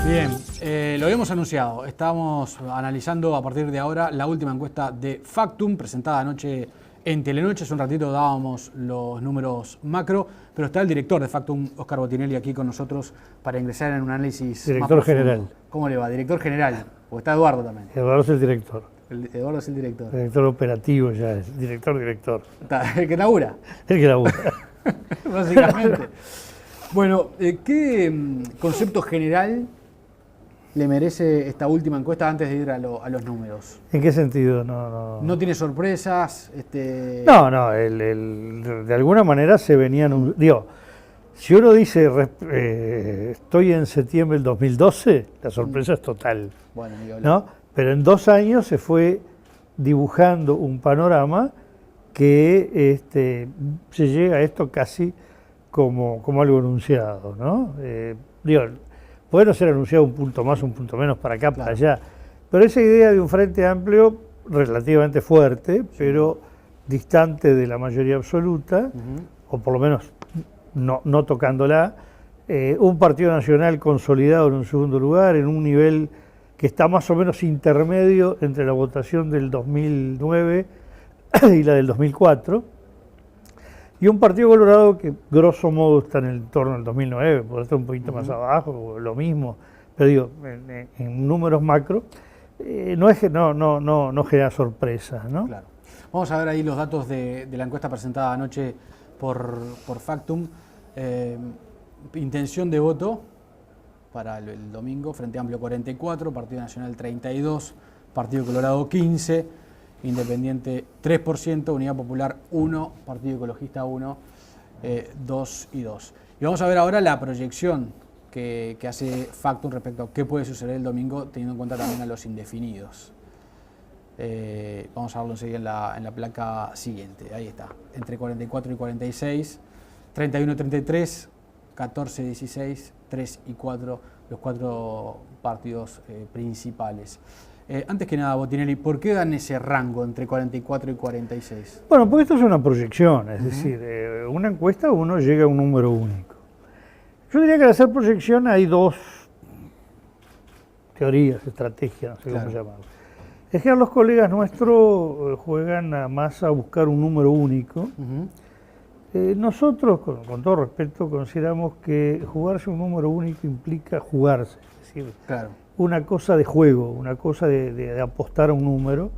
Bien, lo habíamos anunciado. Estamos analizando a partir de ahora la última encuesta de Factum, presentada anoche en Telenoche. Hace un ratito dábamos los números macro, pero está el director de Factum, Oscar Botinelli, aquí con nosotros para ingresar en un análisis Director más profundo. general. ¿Cómo le va? Director general, porque está Eduardo también. Eduardo es el director. Eduardo es el director. Director operativo ya es. Director. Está, el que labura. El que labura. Básicamente. Bueno, ¿qué concepto general le merece esta última encuesta antes de ir a los números? ¿En qué sentido? ¿No tiene sorpresas? No, de alguna manera se venían... Digo, si uno dice estoy en septiembre del 2012, la sorpresa es total. Bueno, ¿no? Pero en 2 años se fue dibujando un panorama que se llega a esto casi como algo anunciado, ¿no? Digo, puede no ser anunciado un punto más, un punto menos, para acá, para allá, pero esa idea de un frente amplio relativamente fuerte, pero distante de la mayoría absoluta, o por lo menos no tocándola, un partido nacional consolidado en un segundo lugar, en un nivel que está más o menos intermedio entre la votación del 2009 y la del 2004, y un Partido Colorado que grosso modo está en el entorno del 2009, podrá estar un poquito más abajo, o lo mismo, pero digo, en números macro, no genera sorpresa, ¿no? Claro. Vamos a ver ahí los datos de la encuesta presentada anoche por Factum. Intención de voto para el domingo: Frente Amplio 44, Partido Nacional 32, Partido Colorado 15, Independiente 3%, Unidad Popular 1, Partido Ecologista 1, 2 y 2. Y vamos a ver ahora la proyección que hace Factum respecto a qué puede suceder el domingo, teniendo en cuenta también a los indefinidos. Vamos a verlo enseguida en la placa siguiente. Ahí está, entre 44 y 46, 31 y 33, 14 y 16, 3 y 4, los 4 partidos principales. Antes que nada, Botinelli, ¿por qué dan ese rango entre 44 y 46? Bueno, porque esto es una proyección, es decir, una encuesta uno llega a un número único. Yo diría que al hacer proyección hay 2 teorías, estrategias, no sé cómo llamarlo. Es que los colegas nuestros juegan más a buscar un número único. Nosotros, con todo respeto, consideramos que jugarse un número único implica jugarse, es decir, una cosa de juego, una cosa de apostar a un número,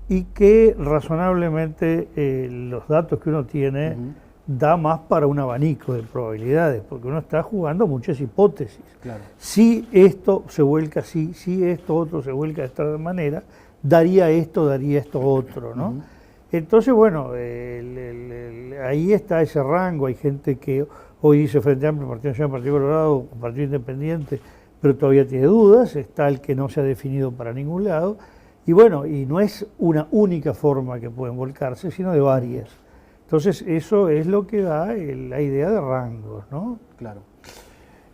y que razonablemente los datos que uno tiene da más para un abanico de probabilidades, porque uno está jugando muchas hipótesis. Si esto se vuelca así, si esto otro se vuelca de esta manera, daría esto otro, ¿no? Entonces, bueno, ahí está ese rango. Hay gente que hoy dice Frente Amplio, Partido Nacional, Partido Colorado, Partido Independiente, pero todavía tiene dudas. Está el que no se ha definido para ningún lado. Y bueno, y no es una única forma que pueden volcarse, sino de varias. Entonces, eso es lo que da la idea de rangos, ¿no? Claro.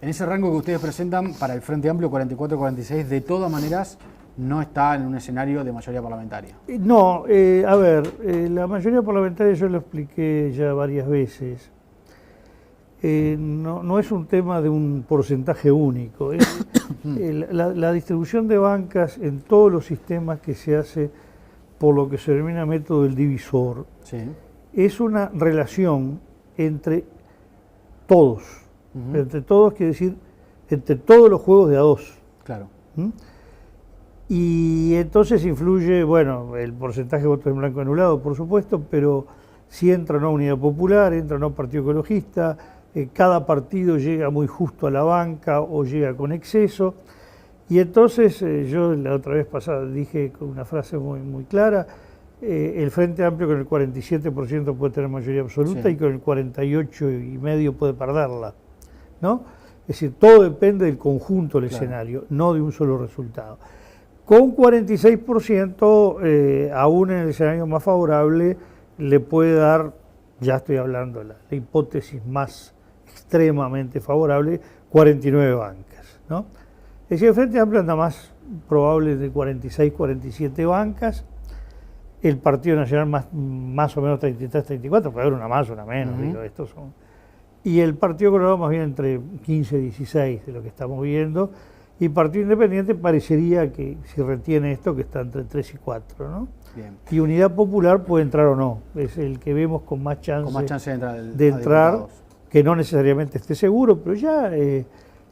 En ese rango que ustedes presentan para el Frente Amplio 44-46, de todas maneras, no está en un escenario de mayoría parlamentaria. No, a ver, la mayoría parlamentaria yo lo expliqué ya varias veces. No es un tema de un porcentaje único. La distribución de bancas en todos los sistemas que se hace por lo que se denomina método del divisor es una relación entre todos. Entre todos quiere decir entre todos los juegos de a 2. Claro. Y entonces influye, bueno, el porcentaje de votos en blanco anulado, por supuesto, pero si entra o no Unidad Popular, entra o no Partido Ecologista, cada partido llega muy justo a la banca o llega con exceso. Y entonces yo la otra vez pasada dije con una frase muy clara, el Frente Amplio con el 47% puede tener mayoría absoluta y con el 48,5% puede perderla, ¿no? Es decir, todo depende del conjunto del escenario, no de un solo resultado. Con 46%, aún en el escenario más favorable, le puede dar, ya estoy hablando de la hipótesis más extremadamente favorable, 49 bancas, ¿no? Es decir, el Frente Amplio anda más probable de 46, 47 bancas, el Partido Nacional más o menos 33, 34, puede haber una más o una menos, digo, estos son. Y el Partido Colorado más bien entre 15 y 16 de lo que estamos viendo, y Partido Independiente parecería que, si retiene esto, que está entre 3 y 4, ¿no? Bien. Y Unidad Popular puede entrar o no, es el que vemos con más chance de entrar, que no necesariamente esté seguro, pero ya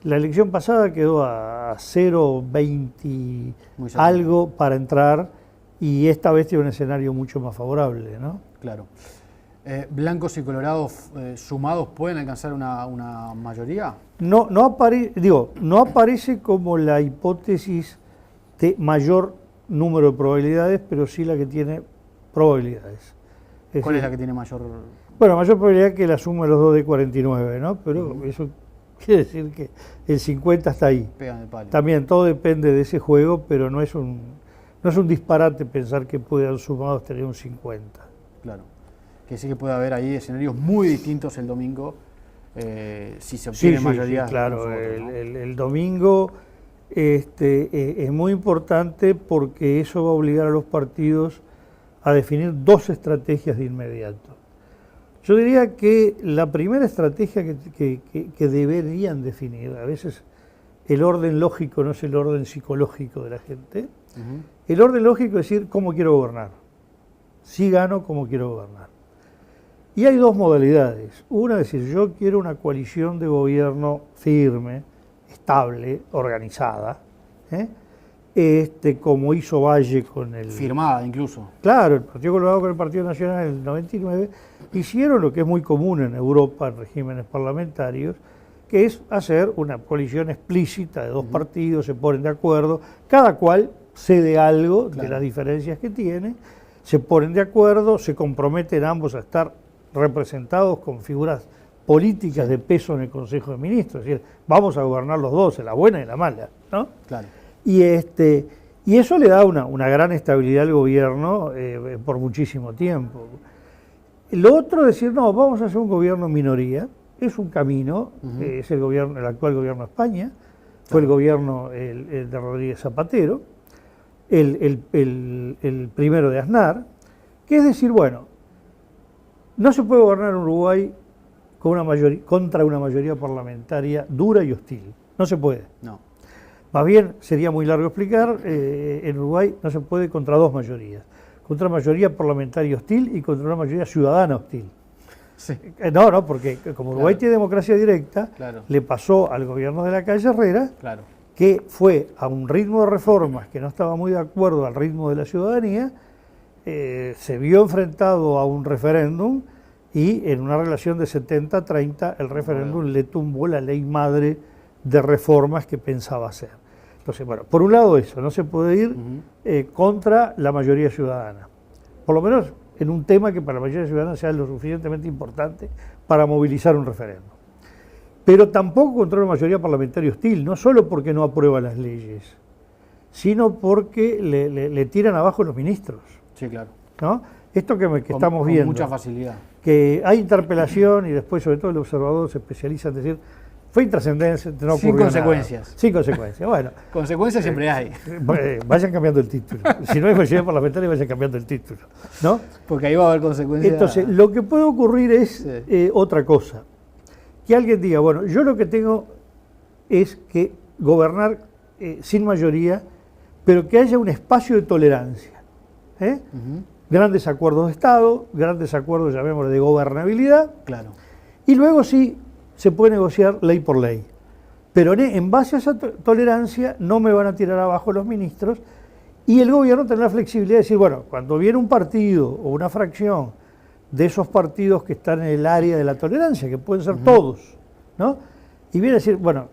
la elección pasada quedó a 0,20 algo para entrar, y esta vez tiene un escenario mucho más favorable, ¿no? Claro. ¿Blancos y colorados sumados pueden alcanzar una mayoría? No aparece como la hipótesis de mayor número de probabilidades, pero sí la que tiene probabilidades. ¿Cuál es la que tiene mayor? Bueno, mayor probabilidad que la suma de los dos de 49, ¿no? Pero eso quiere decir que el 50 está ahí. Pegan el palo. También todo depende de ese juego, pero no es un disparate pensar que puedan sumados tener un 50. Claro. Que sí que puede haber ahí escenarios muy distintos el domingo, si se obtiene mayoría. Sí, claro, el domingo es muy importante porque eso va a obligar a los partidos a definir dos estrategias de inmediato. Yo diría que la primera estrategia que deberían definir, a veces el orden lógico no es el orden psicológico de la gente, el orden lógico es decir cómo quiero gobernar, si gano, cómo quiero gobernar. Y hay dos modalidades. Una es decir, yo quiero una coalición de gobierno firme, estable, organizada, como hizo Valle con el... Firmada incluso. Claro, el Partido Colorado con el Partido Nacional en el 99 hicieron lo que es muy común en Europa en regímenes parlamentarios, que es hacer una coalición explícita de dos partidos, se ponen de acuerdo, cada cual cede algo de las diferencias que tiene, se ponen de acuerdo, se comprometen ambos a estar representados con figuras políticas de peso en el Consejo de Ministros, es decir, vamos a gobernar los dos, en la buena y en la mala, ¿no? Claro. Y eso le da una gran estabilidad al gobierno por muchísimo tiempo. Lo otro es decir, no, vamos a hacer un gobierno minoría, es un camino, es el actual gobierno de España, fue el gobierno el de Rodríguez Zapatero, el primero de Aznar, que es decir, bueno, no se puede gobernar en Uruguay contra una mayoría parlamentaria dura y hostil. No se puede. No. Más bien, sería muy largo explicar, en Uruguay no se puede contra dos mayorías. Contra una mayoría parlamentaria hostil y contra una mayoría ciudadana hostil. Sí. No, porque como Uruguay tiene democracia directa, claro, le pasó al gobierno de la calle Herrera, claro, que fue a un ritmo de reformas que no estaba muy de acuerdo al ritmo de la ciudadanía, se vio enfrentado a un referéndum y en una relación de 70-30 el referéndum le tumbó la ley madre de reformas que pensaba hacer. Entonces, bueno, por un lado eso, no se puede ir contra la mayoría ciudadana, por lo menos en un tema que para la mayoría ciudadana sea lo suficientemente importante para movilizar un referéndum. Pero tampoco contra una mayoría parlamentaria hostil, no solo porque no aprueba las leyes, sino porque le tiran abajo los ministros. Sí, claro. ¿No? Esto que estamos viendo. Con mucha facilidad. Que hay interpelación y después, sobre todo, el observador se especializa en decir, fue intrascendencia, no ocurrió sin consecuencias. Nada. Sin consecuencias. Bueno. Consecuencias siempre hay. Vayan cambiando el título. Si no hay mayoría parlamentaria, vayan cambiando el título. ¿No? Porque ahí va a haber consecuencias. Entonces, lo que puede ocurrir es otra cosa. Que alguien diga, bueno, yo lo que tengo es que gobernar sin mayoría, pero que haya un espacio de tolerancia. Grandes acuerdos de Estado, grandes acuerdos, llamémosle, de gobernabilidad. Claro. Y luego sí se puede negociar ley por ley. Pero en base a esa tolerancia no me van a tirar abajo los ministros y el gobierno tendrá la flexibilidad de decir, bueno, cuando viene un partido o una fracción de esos partidos que están en el área de la tolerancia, que pueden ser todos, ¿no? Y viene a decir, bueno,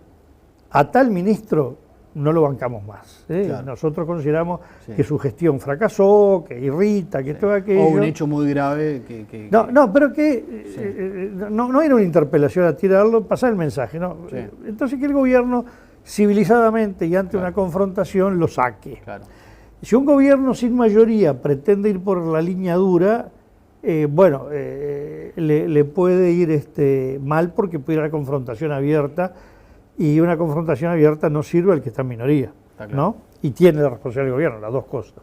a tal ministro no lo bancamos más. Claro. Nosotros consideramos que su gestión fracasó, que irrita, que todo aquello. O un hecho muy grave No, pero que no era una interpelación a tirarlo, pasar el mensaje, ¿no? Sí. Entonces que el gobierno civilizadamente y ante una confrontación lo saque. Claro. Si un gobierno sin mayoría pretende ir por la línea dura, le puede ir mal porque puede ir a la confrontación abierta. Y una confrontación abierta no sirve al que está en minoría, claro, ¿no? Y tiene la responsabilidad del gobierno, las dos cosas.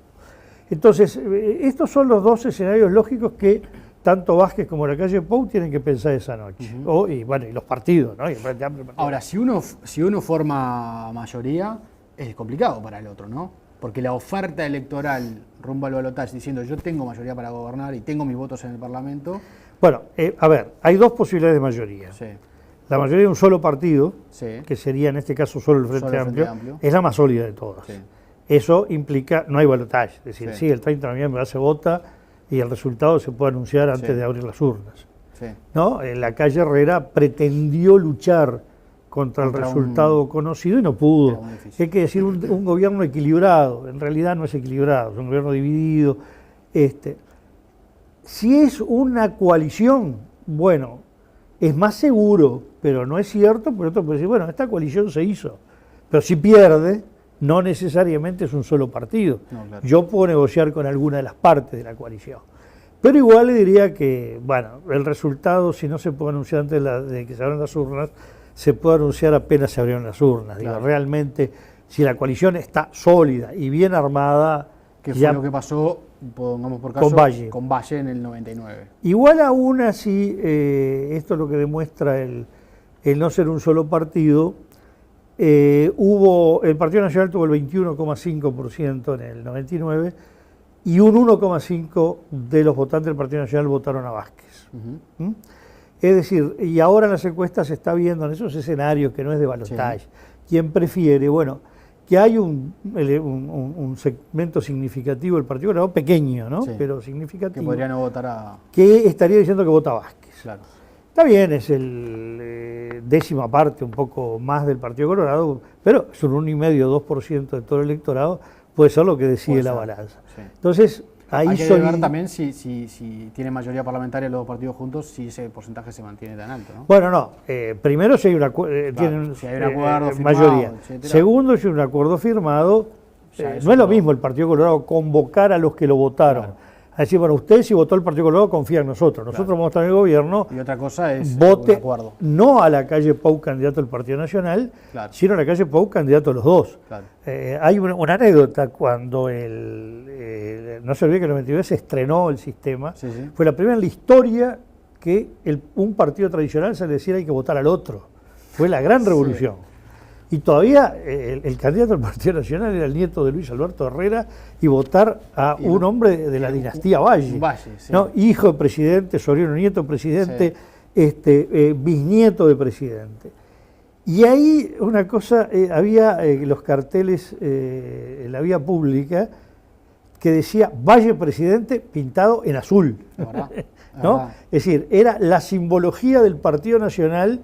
Entonces, estos son los dos escenarios lógicos que tanto Vázquez como la calle Pou tienen que pensar esa noche. Y los partidos, ¿no? Y el Frente Amplio. Ahora, si uno forma mayoría, es complicado para el otro, ¿no? Porque la oferta electoral rumbo al balotaje diciendo yo tengo mayoría para gobernar y tengo mis votos en el Parlamento. Bueno, a ver, hay dos posibilidades de mayoría. Sí. La mayoría de un solo partido, que sería en este caso solo el Frente Amplio, es la más sólida de todas. Sí. Eso implica, no hay balotaje, es decir, sí, el 30 de noviembre se vota y el resultado se puede anunciar antes de abrir las urnas. Sí. ¿No? La calle Herrera pretendió luchar contra el resultado conocido y no pudo. Hay que decir un gobierno equilibrado, en realidad no es equilibrado, es un gobierno dividido. Si es una coalición, bueno, es más seguro, pero no es cierto, por otro puede decir, bueno, esta coalición se hizo, pero si pierde, no necesariamente es un solo partido. No, claro. Yo puedo negociar con alguna de las partes de la coalición. Pero igual le diría que, bueno, el resultado, si no se puede anunciar antes de que se abran las urnas, se puede anunciar apenas se abrieron las urnas. Claro. Digo, realmente, si la coalición está sólida y bien armada... Que fue lo que pasó, pongamos por caso, con Valle en el 99. Igual aún así, esto es lo que demuestra el no ser un solo partido. El Partido Nacional tuvo el 21,5% en el 99 y un 1,5% de los votantes del Partido Nacional votaron a Vázquez. Es decir, y ahora en las encuestas se está viendo en esos escenarios que no es de balotaje, quien prefiere, bueno, que hay un segmento significativo del Partido Colorado, pequeño, ¿no? Sí, pero significativo. Que podría no votar a... Que estaría diciendo que vota a Vázquez. Claro. Está bien, es el décima parte, un poco más del Partido Colorado, pero es un 1,5-2% de todo el electorado, puede ser lo que decide la balanza. Sí. Entonces, ahí hay que ver también si tiene mayoría parlamentaria los dos partidos juntos, si ese porcentaje se mantiene tan alto, ¿no? Bueno, no. Primero, si hay, tienen, si hay un acuerdo firmado, mayoría. Etcétera. Segundo, si hay un acuerdo firmado, no es lo mismo el Partido Colorado convocar a los que lo votaron. Claro. A decir, bueno, usted si votó el Partido Colorado confía en nosotros. Nosotros vamos a estar en el gobierno. Y otra cosa es vote un acuerdo. No a la calle Pou candidato del Partido Nacional, sino a la calle Pou candidato a los dos. Claro. Hay una anécdota cuando no se olvide que en el 99 se estrenó el sistema. Sí, sí. Fue la primera en la historia que un partido tradicional se le decía hay que votar al otro. Fue la gran revolución. Sí. Y todavía el candidato del Partido Nacional era el nieto de Luis Alberto Herrera y votar a un hombre de la dinastía Valle, sí. ¿No? Hijo de presidente, sobrino nieto de presidente, sí. Bisnieto de presidente. Y ahí una cosa, había los carteles en la vía pública que decía Valle presidente pintado en azul. ¿No? Es decir, era la simbología del Partido Nacional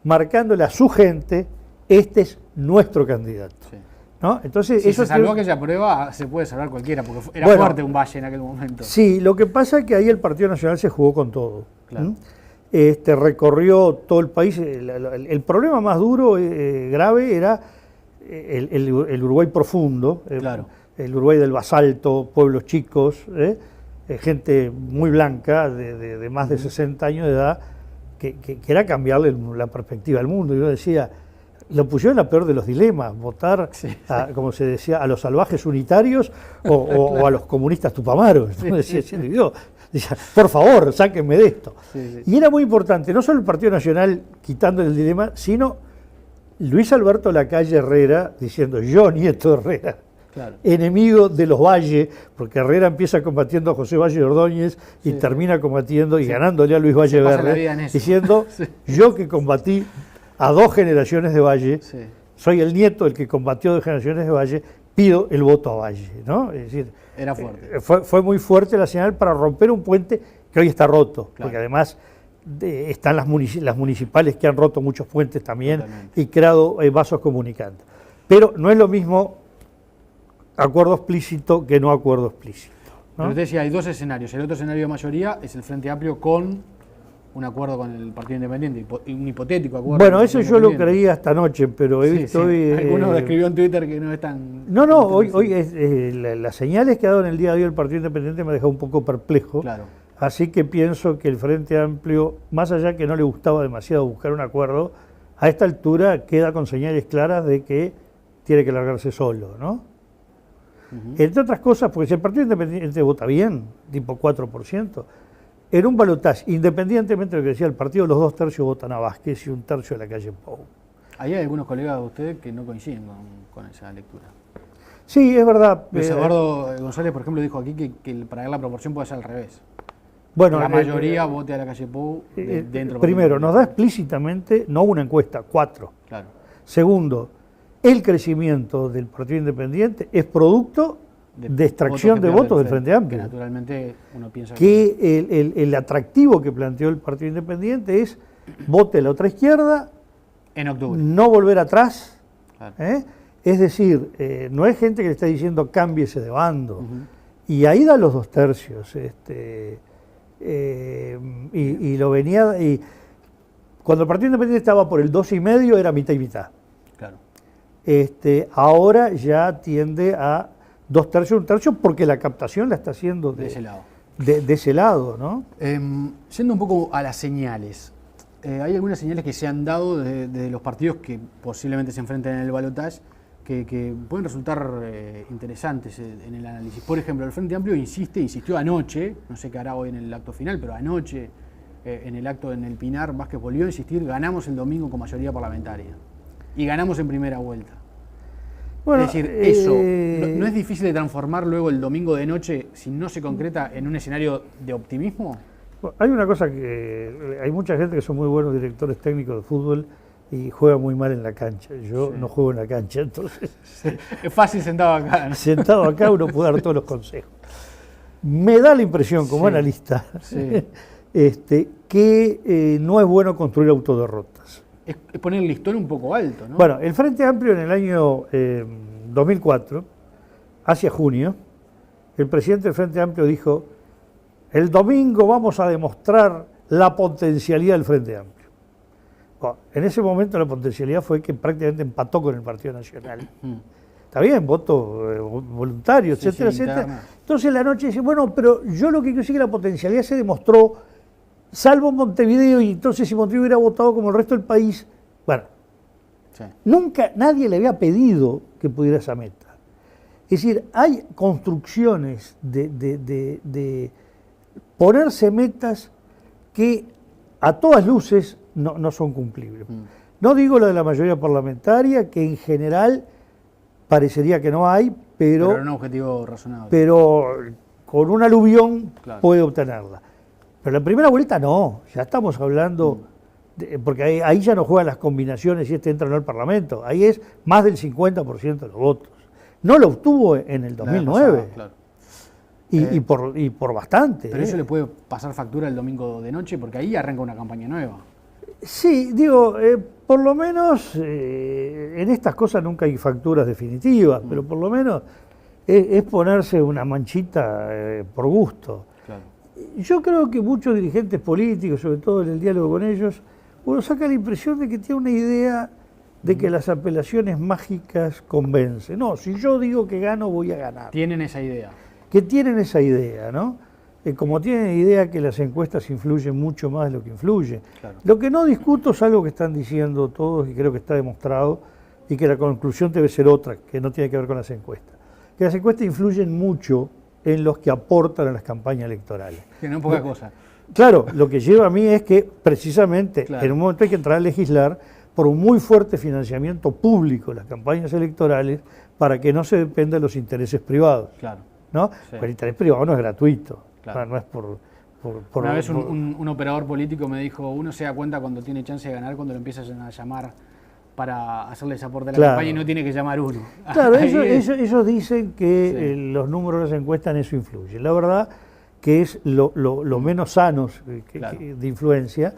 marcándole a su gente: este es nuestro candidato. Sí. ¿No? Entonces, si eso se salvó aquella prueba, se puede salvar cualquiera, porque era fuerte un Valle en aquel momento. Sí, lo que pasa es que ahí el Partido Nacional se jugó con todo. Claro. Recorrió todo el país. El problema más duro, grave, era el Uruguay profundo, claro. El Uruguay del basalto, pueblos chicos, gente muy blanca, de más de 60 años de edad, que era cambiarle la perspectiva al mundo. Yo decía, lo pusieron en la peor de los dilemas, votar, como se decía, a los salvajes unitarios o claro. O a los comunistas tupamaros. Sí, decía, por favor, sáquenme de esto. Sí. Y era muy importante, no solo el Partido Nacional quitando el dilema, sino Luis Alberto Lacalle Herrera diciendo, yo, nieto de Herrera, claro. Enemigo de los Valle, porque Herrera empieza combatiendo a José Valle Ordóñez y termina combatiendo y ganándole a Luis Valle Verde, diciendo, yo que combatí a 2 generaciones de Valle, soy el nieto del que combatió 2 generaciones de Valle, pido el voto a Valle, ¿no? Es decir, era fuerte. Fue muy fuerte la señal para romper un puente que hoy está roto, claro. Porque además están las municipales que han roto muchos puentes también. Totalmente. Y creado vasos comunicantes. Pero no es lo mismo acuerdo explícito que no acuerdo explícito, ¿no? Pero usted decía, hay 2 escenarios. El otro escenario de mayoría es el Frente Amplio con un acuerdo con el Partido Independiente, un hipotético acuerdo. Bueno, eso yo lo creía esta noche, pero he visto hoy... Algunos escribió en Twitter que no es tan... No, hoy las señales que ha dado en el día de hoy el Partido Independiente me ha dejado un poco perplejo. Claro. Así que pienso que el Frente Amplio, más allá que no le gustaba demasiado buscar un acuerdo, a esta altura queda con señales claras de que tiene que largarse solo, ¿no? Entre otras cosas, porque si el Partido Independiente vota bien, tipo 4%, en un balotaje, independientemente de lo que decía el partido, los 2/3 votan a Vázquez y 1/3 a la calle Pou. Hay algunos colegas de ustedes que no coinciden con esa lectura. Sí, es verdad. Luis Eduardo González, por ejemplo, dijo aquí que para ver la proporción puede ser al revés. Bueno, la mayoría vote a la calle Pou dentro. Primero, nos da explícitamente, no una encuesta, 4. Claro. Segundo, el crecimiento del Partido Independiente es producto de extracción de votos del Frente Amplio. Que naturalmente uno piensa que el atractivo que planteó el Partido Independiente es vote a la otra izquierda, en octubre, no volver atrás. Claro. Es decir, no es gente que le está diciendo cámbiese de bando. Y ahí da los 2/3. Y lo venía. Y cuando el Partido Independiente estaba por el 2,5 era mitad y mitad. Claro. Ahora ya tiende a 2/3, 1/3, porque la captación la está haciendo de ese lado. De ese lado, ¿no? Yendo un poco a las señales. Hay algunas señales que se han dado de los partidos que posiblemente se enfrenten en el balotaje que pueden resultar interesantes en el análisis. Por ejemplo, el Frente Amplio insistió anoche, no sé qué hará hoy en el acto final, pero anoche en el acto en el Pinar, Vázquez volvió a insistir, ganamos el domingo con mayoría parlamentaria. Y ganamos en primera vuelta. Bueno, es decir, eso ¿no es difícil de transformar luego el domingo de noche si no se concreta en un escenario de optimismo? Hay una cosa que hay mucha gente que son muy buenos directores técnicos de fútbol y juega muy mal en la cancha. Yo no juego en la cancha, entonces... Sí. Es fácil sentado acá, ¿no? Sentado acá uno puede dar todos los consejos. Me da la impresión, como analista, que no es bueno construir autoderrotas. Es poner el listón un poco alto, ¿no? Bueno, el Frente Amplio en el año 2004, hacia junio, el presidente del Frente Amplio dijo: el domingo vamos a demostrar la potencialidad del Frente Amplio. Bueno, en ese momento la potencialidad fue que prácticamente empató con el Partido Nacional. Está bien, voto voluntario, etcétera, etcétera. Entonces la noche dice, bueno, pero yo lo que quiero decir es que la potencialidad se demostró, salvo Montevideo, y entonces si Montevideo hubiera votado como el resto del país, bueno, nunca nadie le había pedido que pudiera esa meta. Es decir, hay construcciones de ponerse metas que a todas luces no son cumplibles. No digo lo de la mayoría parlamentaria, que en general parecería que no hay, pero era un objetivo razonable. Pero con un aluvión puede obtenerla. Pero la primera vuelta no, ya estamos hablando, porque ahí ya no juegan las combinaciones y entra o no al Parlamento, ahí es más del 50% de los votos. No lo obtuvo en el 2009. Y por bastante. Pero eso le puede pasar factura el domingo de noche, porque ahí arranca una campaña nueva. Sí, digo, por lo menos en estas cosas nunca hay facturas definitivas, pero por lo menos es ponerse una manchita por gusto. Claro. Yo creo que muchos dirigentes políticos, sobre todo en el diálogo con ellos, uno saca la impresión de que tiene una idea de que las apelaciones mágicas convencen. No, si yo digo que gano, voy a ganar. Tienen esa idea. Que tienen esa idea, ¿no? Como tienen idea que las encuestas influyen mucho más de lo que influyen. Claro. Lo que no discuto es algo que están diciendo todos y creo que está demostrado y que la conclusión debe ser otra, que no tiene que ver con las encuestas. Que las encuestas influyen mucho en los que aportan a las campañas electorales. Que no es poca cosa. Claro, lo que lleva a mí es que precisamente en un momento hay que entrar a legislar por un muy fuerte financiamiento público de las campañas electorales para que no se dependa de los intereses privados. Claro. ¿No? Porque el interés privado no es gratuito. Claro. No es por una vez un operador político me dijo, uno se da cuenta cuando tiene chance de ganar cuando lo empiezan a llamar para hacerles aporte a la campaña y no tiene que llamar uno. Claro, ellos dicen que los números de las encuestas en eso influyen. La verdad que es lo menos sano de influencia,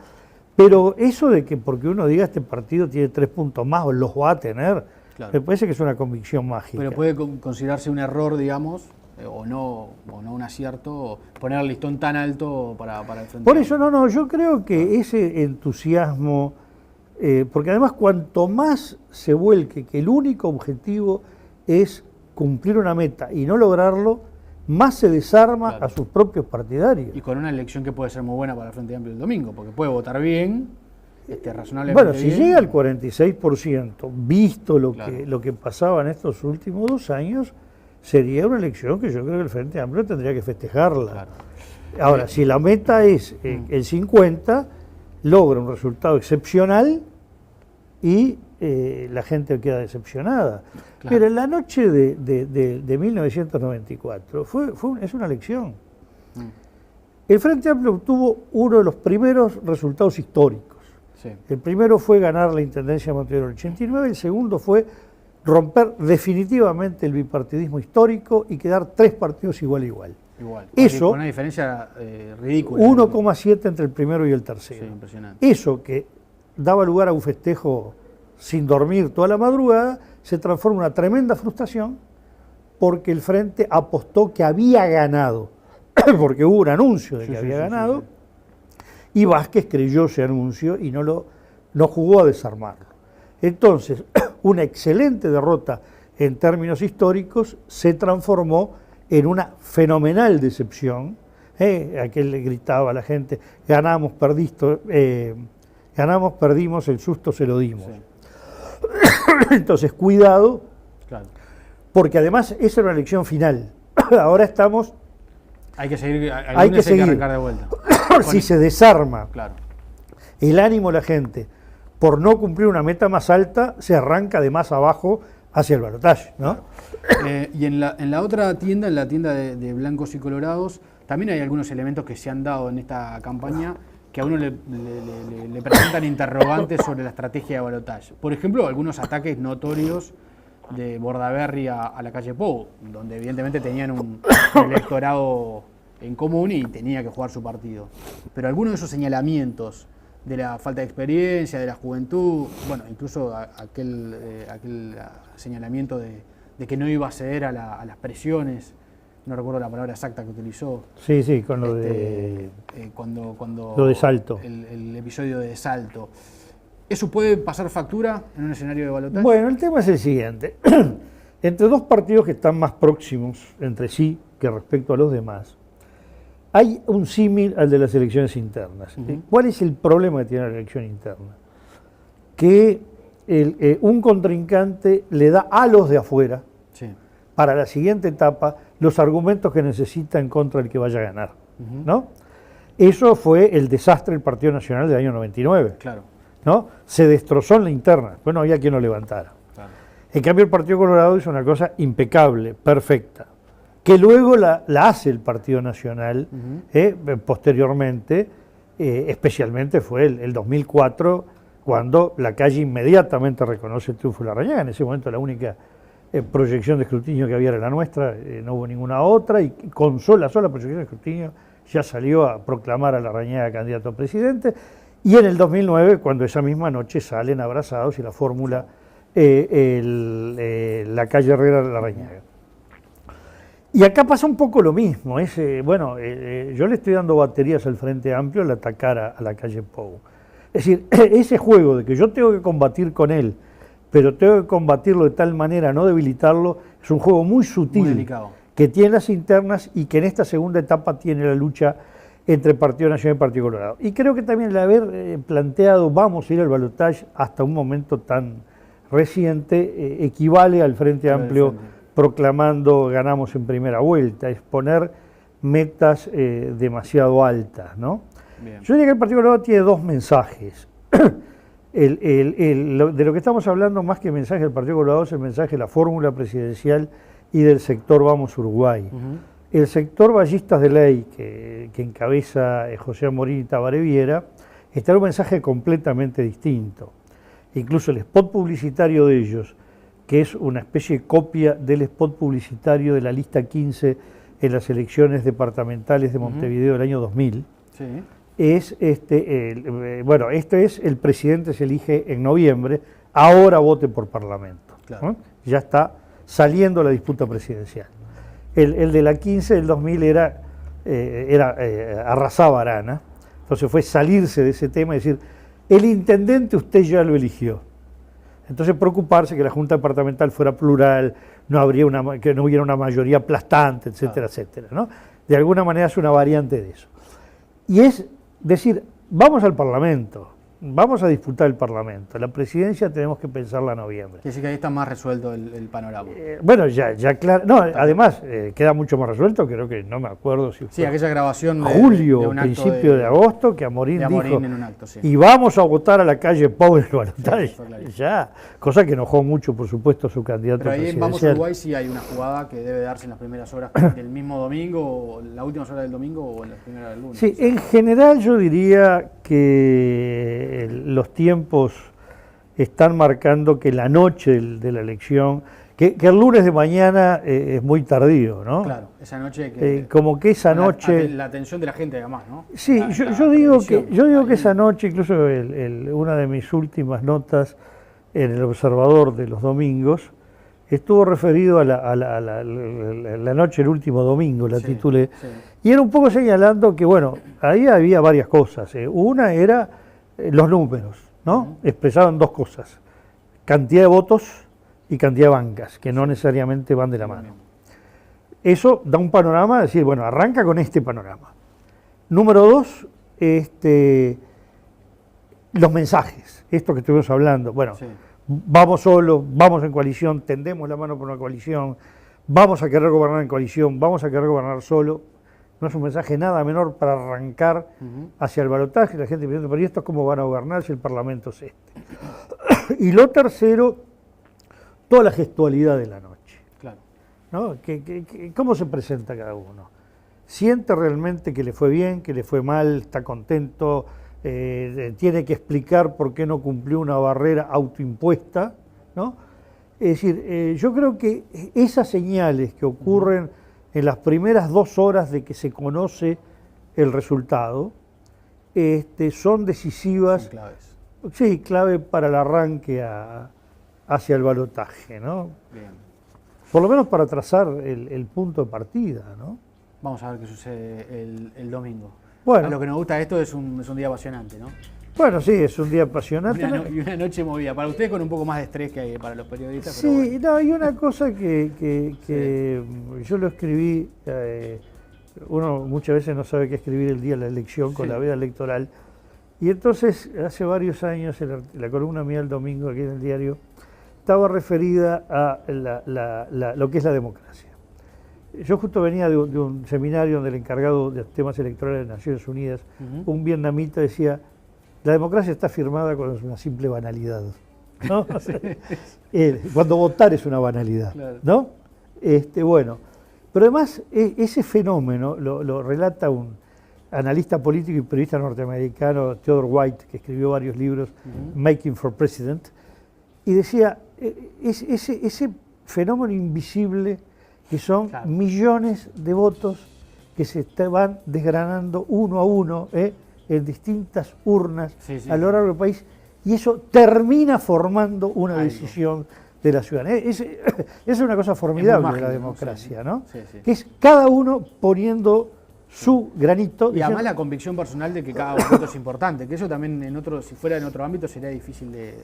pero eso de que porque uno diga este partido tiene 3 puntos más o los va a tener, me parece que es una convicción mágica. Pero puede considerarse un error, digamos, o no un acierto, poner el listón tan alto para el Frente. Por eso yo creo que ese entusiasmo, porque además cuanto más se vuelque que el único objetivo es cumplir una meta y no lograrlo, más se desarma a sus propios partidarios. Y con una elección que puede ser muy buena para el Frente Amplio el domingo, porque puede votar bien, razonablemente bueno, si llega al 46%, visto lo que pasaba en estos últimos 2 años, sería una elección que yo creo que el Frente Amplio tendría que festejarla. Ahora, si la meta es el 50, logra un resultado excepcional y la gente queda decepcionada. Claro. Pero en la noche de 1994 es una lección. El Frente Amplio obtuvo uno de los primeros resultados históricos. Sí. El primero fue ganar la Intendencia de Montevideo en el 89, el segundo fue romper definitivamente el bipartidismo histórico y quedar 3 partidos igual a igual. Eso, con una diferencia ridícula. 1,7 entre el primero y el tercero. Sí, impresionante. Eso que daba lugar a un festejo sin dormir toda la madrugada, se transforma en una tremenda frustración porque el Frente apostó que había ganado, porque hubo un anuncio de que había ganado, y Vázquez creyó ese anuncio y no jugó a desarmarlo. Entonces, una excelente derrota en términos históricos se transformó en una fenomenal decepción. Aquel le gritaba a la gente, ganamos, perdimos, el susto se lo dimos. Sí. Entonces, cuidado, claro, porque además esa era una elección final. Ahora estamos... Hay que seguir, hay que arrancar de vuelta. Si se desarma, claro, el ánimo de la gente por no cumplir una meta más alta, se arranca de más abajo hacia el balotaje, ¿no? Y en la otra tienda, en la tienda de blancos y colorados, también hay algunos elementos que se han dado en esta campaña que a uno le presentan interrogantes sobre la estrategia de balotaje. Por ejemplo, algunos ataques notorios de Bordaberry a la calle Pou, donde evidentemente tenían un electorado en común y tenía que jugar su partido. Pero algunos de esos señalamientos de la falta de experiencia, de la juventud, bueno, incluso aquel señalamiento de que no iba a ceder a las presiones, no recuerdo la palabra exacta que utilizó. Sí, con lo de... lo de Salto. El episodio de Salto. ¿Eso puede pasar factura en un escenario de balotaje? Bueno, el tema es el siguiente. Entre dos partidos que están más próximos entre sí que respecto a los demás, hay un símil al de las elecciones internas. ¿Cuál es el problema que tiene la elección interna? Que un contrincante le da a los de afuera, para la siguiente etapa, los argumentos que necesita en contra del que vaya a ganar, ¿no? Eso fue el desastre del Partido Nacional del año 99. Claro. ¿No? Se destrozó en la interna, pues no había quien lo levantara. Claro. En cambio, el Partido Colorado hizo una cosa impecable, perfecta, que luego la hace el Partido Nacional posteriormente, especialmente fue el 2004, cuando la calle inmediatamente reconoce el triunfo de Larrañaga. En ese momento la única proyección de escrutinio que había era la nuestra, no hubo ninguna otra, y con la sola proyección de escrutinio ya salió a proclamar a Larrañaga candidato a presidente. Y en el 2009, cuando esa misma noche salen abrazados y la fórmula la calle Herrera de Larrañaga. Y acá pasa un poco lo mismo. Yo le estoy dando baterías al Frente Amplio al atacar a la calle Pou. Es decir, ese juego de que yo tengo que combatir con él, pero tengo que combatirlo de tal manera, no debilitarlo, es un juego muy sutil, muy delicado, que tiene las internas y que en esta segunda etapa tiene la lucha entre Partido Nacional y Partido Colorado. Y creo que también el haber planteado vamos a ir al balotaje hasta un momento tan reciente equivale al Frente Amplio proclamando ganamos en primera vuelta, es poner metas demasiado altas, ¿no? Bien. Yo diría que el Partido Colorado tiene dos mensajes. De lo que estamos hablando, más que mensaje del Partido Colorado, es el mensaje de la fórmula presidencial y del sector Vamos Uruguay. El sector Ballistas de Ley, que encabeza José Amorín y Tabaré Viera, está en un mensaje completamente distinto. Incluso el spot publicitario de ellos, que es una especie de copia del spot publicitario de la lista 15 en las elecciones departamentales de Montevideo del año 2000, es este es el presidente se elige en noviembre, ahora vote por Parlamento. Claro. Ya está saliendo la disputa presidencial. El de la 15 del 2000 arrasaba Arana, entonces fue salirse de ese tema y decir, el intendente usted ya lo eligió. Entonces preocuparse que la Junta Departamental fuera plural, que no hubiera una mayoría aplastante, etcétera, etcétera, ¿no? De alguna manera es una variante de eso. Y es decir, vamos al Parlamento, vamos a disputar el Parlamento. La presidencia tenemos que pensarla en noviembre. Quiere decir que ahí está más resuelto el panorama. Bueno, ya claro. No, además, queda mucho más resuelto, creo que no me acuerdo si fue aquella grabación julio, de un acto principio de agosto, que Amorín dijo, en un acto, sí. Y vamos a votar a la calle Pau en el balotaje. Ya, cosa que enojó mucho, por supuesto, a su candidato Pero ahí presidencial. en Vamos Uruguay sí hay una jugada que debe darse en las primeras horas del mismo domingo, o las últimas horas del domingo o en las primeras del lunes. Sí, en general yo diría que los tiempos están marcando que la noche de la elección, que el lunes de mañana es muy tardío, ¿no? Claro, esa noche como que esa noche la atención de la gente además, ¿no? Sí, yo digo que esa noche, incluso una de mis últimas notas en el Observador de los domingos estuvo referido a la noche del último domingo, la titulé, y era un poco señalando que, bueno, ahí había varias cosas. Una era los números, ¿no? Expresaban dos cosas, cantidad de votos y cantidad de bancas, que no necesariamente van de la mano. Eso da un panorama, decir, bueno, arranca con este panorama. Número dos, los mensajes, esto que estuvimos hablando, bueno, vamos solos, vamos en coalición, tendemos la mano por una coalición, vamos a querer gobernar en coalición, vamos a querer gobernar solo. No es un mensaje nada menor para arrancar hacia el balotaje, la gente piensa, pero ¿y estos cómo van a gobernar si el Parlamento es este? Y lo tercero, toda la gestualidad de la noche. Claro. ¿No? ¿Cómo se presenta cada uno? ¿Siente realmente que le fue bien, que le fue mal, está contento, tiene que explicar por qué no cumplió una barrera autoimpuesta, ¿no? Es decir, yo creo que esas señales que ocurren en las primeras 2 horas de que se conoce el resultado, son decisivas. Son claves. Sí, clave para el arranque hacia el balotaje, ¿no? Bien. Por lo menos para trazar el punto de partida, ¿no? Vamos a ver qué sucede el domingo. Bueno, a lo que nos gusta esto es un día apasionante, ¿no? Bueno, sí, es un día apasionante. Y una noche movida. Para ustedes con un poco más de estrés que hay para los periodistas. Sí, pero bueno. No, y una cosa que yo lo escribí, uno muchas veces no sabe qué escribir el día de la elección con la veda electoral, y entonces hace varios años la columna mía el domingo aquí en el diario estaba referida a lo que es la democracia. Yo justo venía de un seminario donde el encargado de temas electorales de Naciones Unidas, un vietnamita, decía: la democracia está firmada cuando es una simple banalidad, ¿no? Cuando votar es una banalidad, claro. ¿No? Bueno, pero además ese fenómeno lo relata un analista político y periodista norteamericano, Theodore White, que escribió varios libros, Making for President, y decía, ese fenómeno invisible que son millones de votos que se van desgranando uno a uno, en distintas urnas a lo largo del país, y eso termina formando una decisión de la ciudadanía. Es una cosa formidable de la democracia, ¿no? Que es cada uno poniendo su granito. Y además la convicción personal de que cada voto es importante, que eso también si fuera en otro ámbito sería difícil de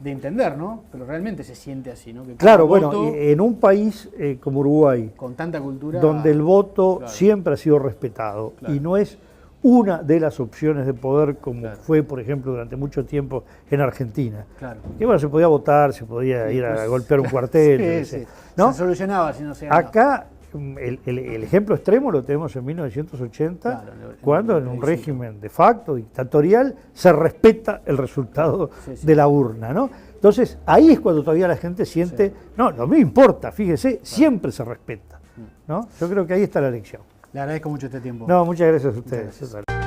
entender, ¿no? Pero realmente se siente así, ¿no? Que claro, bueno, en un país como Uruguay, con tanta cultura, donde el voto siempre ha sido respetado y no es una de las opciones de poder como fue, por ejemplo, durante mucho tiempo en Argentina. Claro. Que bueno, se podía votar, se podía ir a golpear un cuartel. ¿no? Se solucionaba si no se ganaba. Acá el ejemplo extremo lo tenemos en 1980, cuando en un régimen de facto dictatorial se respeta el resultado de la urna, ¿no? Entonces ahí es cuando todavía la gente siente, no me importa, fíjese, siempre se respeta, ¿no? Yo creo que ahí está la lección. Le agradezco mucho este tiempo. No, muchas gracias a ustedes.